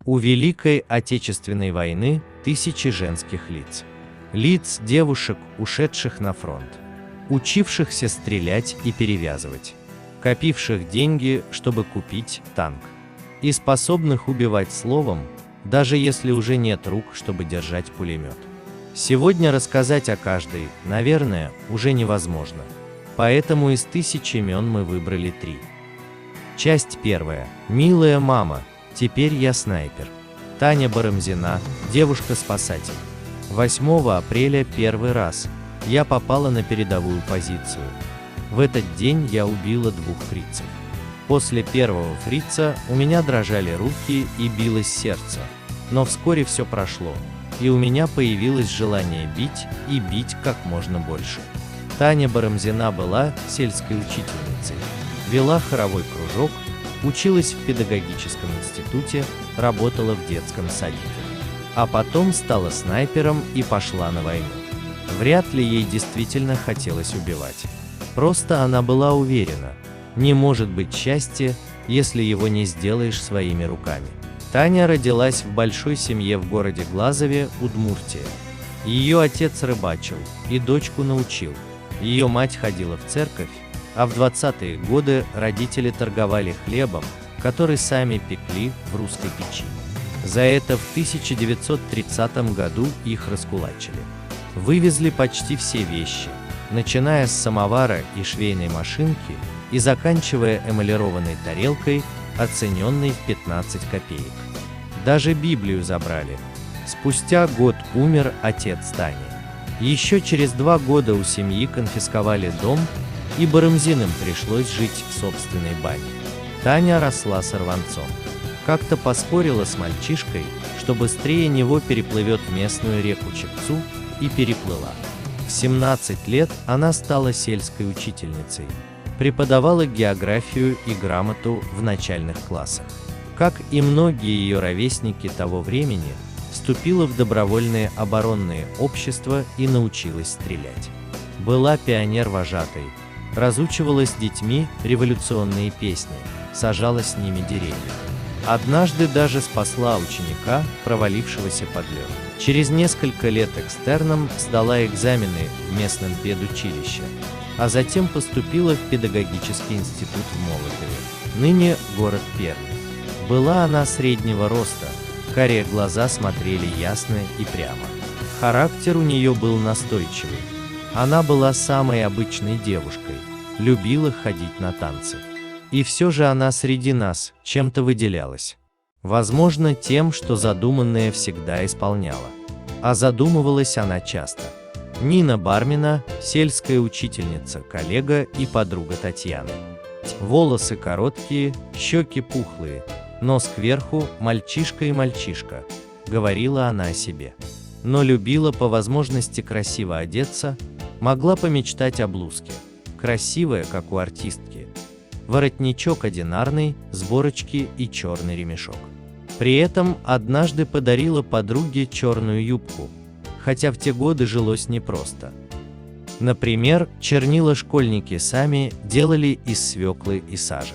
У Великой Отечественной войны тысячи женских лиц. Лиц девушек, ушедших на фронт, учившихся стрелять и перевязывать, копивших деньги, чтобы купить танк, и способных убивать словом, даже если уже нет рук, чтобы держать пулемет. Сегодня рассказать о каждой, наверное, уже невозможно. Поэтому из 1000 имен мы выбрали 3. Часть первая. Милая мама, теперь я снайпер. Таня Барамзина, девушка-спасатель. 8 апреля первый раз я попала на передовую позицию. В этот день я убила 2 фрицев. После первого фрица у меня дрожали руки и билось сердце. Но вскоре все прошло, и у меня появилось желание бить и бить как можно больше. Таня Барамзина была сельской учительницей, вела хоровой кружок, училась в педагогическом институте, работала в детском садике. А потом стала снайпером и пошла на войну. Вряд ли ей действительно хотелось убивать. Просто она была уверена, не может быть счастья, если его не сделаешь своими руками. Таня родилась в большой семье в городе Глазове, Удмуртия. Ее отец рыбачил и дочку научил. Ее мать ходила в церковь, а в 20-е годы родители торговали хлебом, который сами пекли в русской печи. За это в 1930 году их раскулачили. Вывезли почти все вещи, начиная с самовара и швейной машинки и заканчивая эмалированной тарелкой, оцененной в 15 копеек. Даже Библию забрали. Спустя год умер отец Тани. Еще через 2 года у семьи конфисковали дом, и Барамзиным пришлось жить в собственной бане. Таня росла сорванцом. Как-то поспорила с мальчишкой, что быстрее него переплывет местную реку Чепцу, и переплыла. В 17 лет она стала сельской учительницей. Преподавала географию и грамоту в начальных классах. Как и многие ее ровесники того времени, вступила в добровольные оборонные общества и научилась стрелять. Была пионер-вожатой, разучивала с детьми революционные песни, сажала с ними деревья. Однажды даже спасла ученика, провалившегося под лед. Через несколько лет экстерном сдала экзамены в местном педучилище, а затем поступила в педагогический институт в Молотове, ныне город Пермь. Была она среднего роста, карие глаза смотрели ясно и прямо. Характер у нее был настойчивый. Она была самой обычной девушкой, любила ходить на танцы. И все же она среди нас чем-то выделялась. Возможно, тем, что задуманное всегда исполняла. А задумывалась она часто. Нина Бармина, сельская учительница, коллега и подруга Татьяны. Волосы короткие, щеки пухлые, нос кверху, мальчишка и мальчишка, говорила она о себе. Но любила по возможности красиво одеться, могла помечтать о блузке, красивая, как у артистки. Воротничок одинарный, сборочки и черный ремешок. При этом однажды подарила подруге черную юбку, хотя в те годы жилось непросто. Например, чернила школьники сами делали из свеклы и сажи.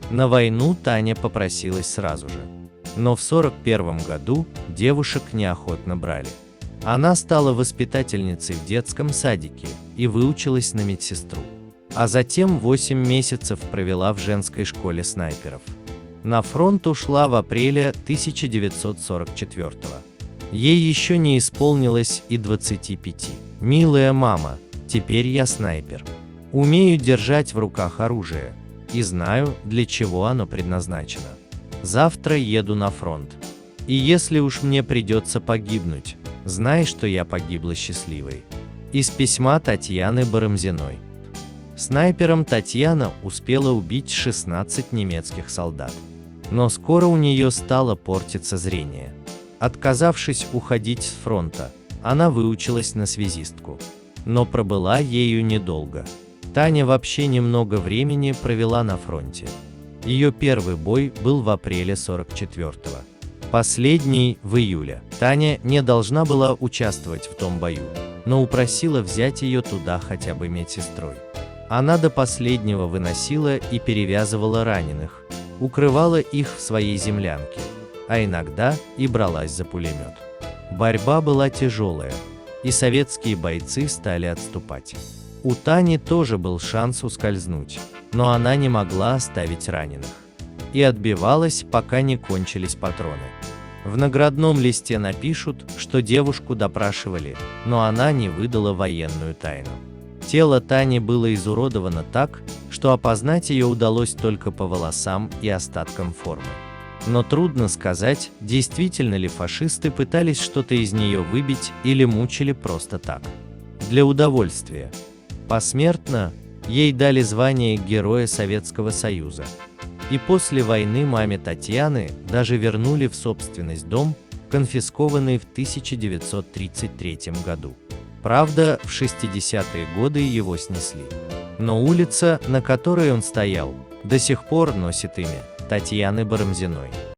На войну Таня попросилась сразу же. Но в 1941 году девушек неохотно брали. Она стала воспитательницей в детском садике и выучилась на медсестру. А затем 8 месяцев провела в женской школе снайперов. На фронт ушла в апреле 1944-го. Ей еще не исполнилось и 25. Милая мама, теперь я снайпер. Умею держать в руках оружие и знаю, для чего оно предназначено. Завтра еду на фронт. И если уж мне придется погибнуть, знай, что я погибла счастливой. Из письма Татьяны Барамзиной. Снайпером Татьяна успела убить 16 немецких солдат. Но скоро у нее стало портиться зрение. Отказавшись уходить с фронта, она выучилась на связистку. Но пробыла ею недолго. Таня вообще немного времени провела на фронте. Ее первый бой был в апреле 44-го. Последний в июле. Таня не должна была участвовать в том бою, но упросила взять ее туда хотя бы медсестрой. Она до последнего выносила и перевязывала раненых, укрывала их в своей землянке. а иногда и бралась за пулемет. Борьба была тяжелая, и советские бойцы стали отступать. У Тани тоже был шанс ускользнуть, но она не могла оставить раненых. И отбивалась, пока не кончились патроны. В наградном листе напишут, что девушку допрашивали, но она не выдала военную тайну. Тело Тани было изуродовано так, что опознать ее удалось только по волосам и остаткам формы. Но трудно сказать, действительно ли фашисты пытались что-то из нее выбить или мучили просто так, для удовольствия. Посмертно ей дали звание Героя Советского Союза. И после войны маме Татьяны даже вернули в собственность дом, конфискованный в 1933 году. Правда, в 60-е годы его снесли. Но улица, на которой он стоял, до сих пор носит имя Татьяны Барамзиной.